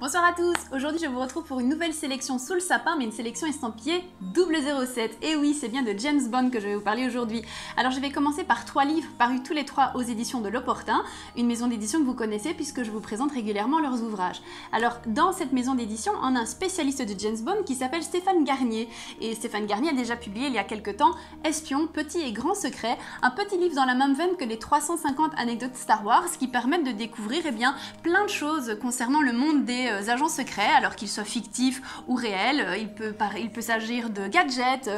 Bonsoir à tous, aujourd'hui je vous retrouve pour une nouvelle sélection sous le sapin, mais une sélection estampillée 007. Et oui, c'est bien de James Bond que je vais vous parler aujourd'hui. Alors je vais commencer par 3 livres parus tous les 3 aux éditions de L'Opportun, une maison d'édition que vous connaissez puisque je vous présente régulièrement leurs ouvrages. Alors dans cette maison d'édition, on a un spécialiste de James Bond qui s'appelle Stéphane Garnier. Et Stéphane Garnier a déjà publié il y a quelques temps Espion, petit et grand secret, un petit livre dans la même veine que les 350 anecdotes Star Wars qui permettent de découvrir plein de choses concernant le monde des agents secrets, alors qu'ils soient fictifs ou réels. Il peut s'agir de gadgets,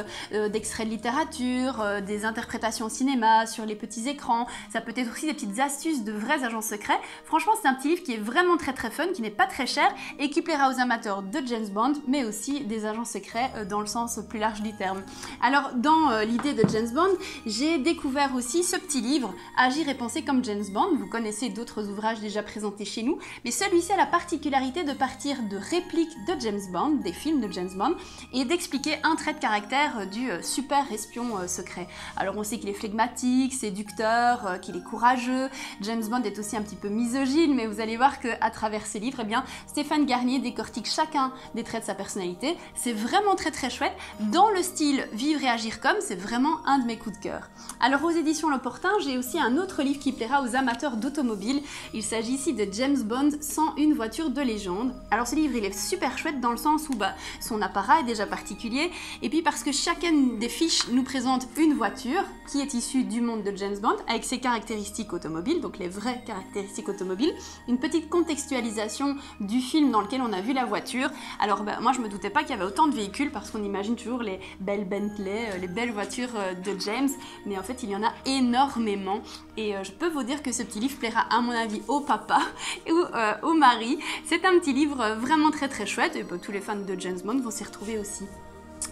d'extraits de littérature, des interprétations au cinéma, sur les petits écrans. Ça peut être aussi des petites astuces de vrais agents secrets. Franchement, c'est un petit livre qui est vraiment très fun, qui n'est pas très cher et qui plaira aux amateurs de James Bond, mais aussi des agents secrets dans le sens plus large du terme. Alors, dans l'idée de James Bond, j'ai découvert aussi ce petit livre, Agir et penser comme James Bond. Vous connaissez d'autres ouvrages déjà présentés chez nous, mais celui-ci a la particularité de partir de répliques de James Bond, des films de James Bond, et d'expliquer un trait de caractère du super espion secret. Alors on sait qu'il est flegmatique, séducteur, qu'il est courageux. James Bond est aussi un petit peu misogyne, mais vous allez voir qu'à travers ces livres, Stéphane Garnier décortique chacun des traits de sa personnalité. C'est vraiment très chouette. Dans le style Vivre et agir comme, c'est vraiment un de mes coups de cœur. Alors aux éditions L'Opportun, j'ai aussi un autre livre qui plaira aux amateurs d'automobile. Il s'agit ici de James Bond 101 voitures de légende. Alors ce livre il est super chouette dans le sens où son apparat est déjà particulier et puis parce que chacune des fiches nous présente une voiture qui est issue du monde de James Bond avec ses caractéristiques automobiles, donc les vraies caractéristiques automobiles, une petite contextualisation du film dans lequel on a vu la voiture. Alors moi je me doutais pas qu'il y avait autant de véhicules parce qu'on imagine toujours les belles Bentley, les belles voitures de James, mais en fait il y en a énormément et je peux vous dire que ce petit livre plaira à mon avis au papa ou au mari. C'est un petit livre vraiment très chouette et tous les fans de James Bond vont s'y retrouver aussi.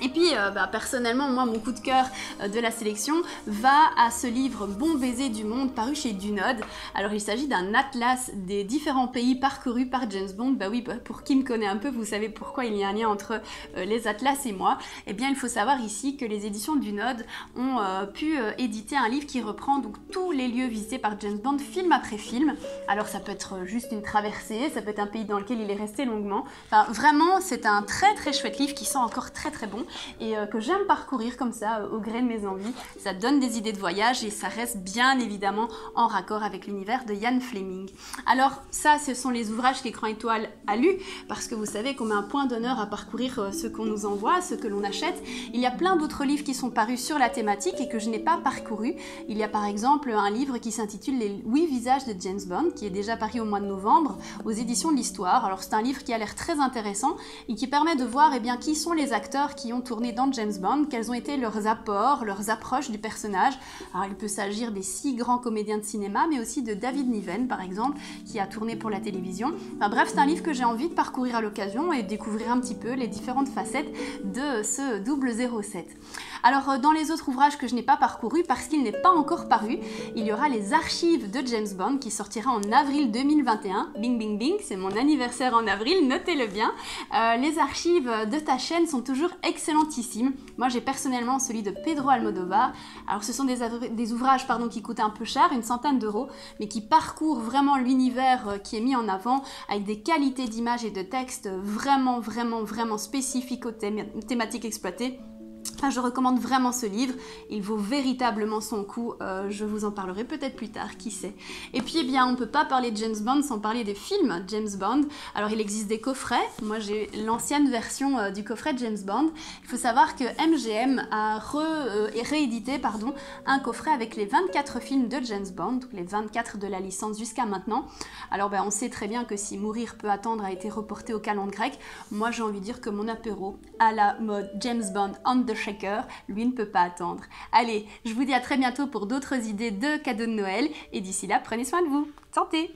Et puis personnellement, moi mon coup de cœur de la sélection va à ce livre Bon baiser du monde paru chez Dunod. Alors il s'agit d'un atlas des différents pays parcourus par James Bond. Pour qui me connaît un peu, vous savez pourquoi il y a un lien entre les atlas et moi. Eh bien il faut savoir ici que les éditions Dunod ont pu éditer un livre qui reprend donc tous les lieux visités par James Bond film après film. Alors ça peut être juste une traversée, ça peut être un pays dans lequel il est resté longuement. Enfin vraiment c'est un très chouette livre qui sent encore très bon et que j'aime parcourir comme ça au gré de mes envies. Ça donne des idées de voyage et ça reste bien évidemment en raccord avec l'univers de Ian Fleming. Alors ça, ce sont les ouvrages qu'Écran Étoile a lus parce que vous savez qu'on met un point d'honneur à parcourir ce qu'on nous envoie, ce que l'on achète. Il y a plein d'autres livres qui sont parus sur la thématique et que je n'ai pas parcouru. Il y a par exemple un livre qui s'intitule Les 8 visages de James Bond qui est déjà paru au mois de novembre aux éditions de l'Histoire. Alors c'est un livre qui a l'air très intéressant et qui permet de voir qui sont les acteurs qui ont tourné dans James Bond, quels ont été leurs apports, leurs approches du personnage. Alors il peut s'agir des 6 grands comédiens de cinéma, mais aussi de David Niven par exemple, qui a tourné pour la télévision. Enfin bref, c'est un livre que j'ai envie de parcourir à l'occasion et découvrir un petit peu les différentes facettes de ce 007. Alors dans les autres ouvrages que je n'ai pas parcourus, parce qu'il n'est pas encore paru, il y aura les archives de James Bond qui sortira en avril 2021. Bing bing bing, c'est mon anniversaire en avril, notez-le bien. Les archives de ta chaîne sont toujours excellentissimes. Moi j'ai personnellement celui de Pedro Almodovar. Alors ce sont des ouvrages qui coûtent un peu cher, une centaine d'euros, mais qui parcourent vraiment l'univers qui est mis en avant avec des qualités d'image et de texte vraiment spécifiques aux thématiques exploitées. Enfin, je recommande vraiment ce livre, il vaut véritablement son coup, je vous en parlerai peut-être plus tard, qui sait. Et puis on ne peut pas parler de James Bond sans parler des films James Bond. Alors il existe des coffrets, moi j'ai l'ancienne version du coffret James Bond. Il faut savoir que MGM a réédité un coffret avec les 24 films de James Bond, donc les 24 de la licence jusqu'à maintenant. Alors on sait très bien que si Mourir peut attendre a été reporté au calendrier grec, moi j'ai envie de dire que mon apéro à la mode James Bond on the Shaker, lui ne peut pas attendre. Allez, je vous dis à très bientôt pour d'autres idées de cadeaux de Noël et d'ici là, prenez soin de vous. Santé!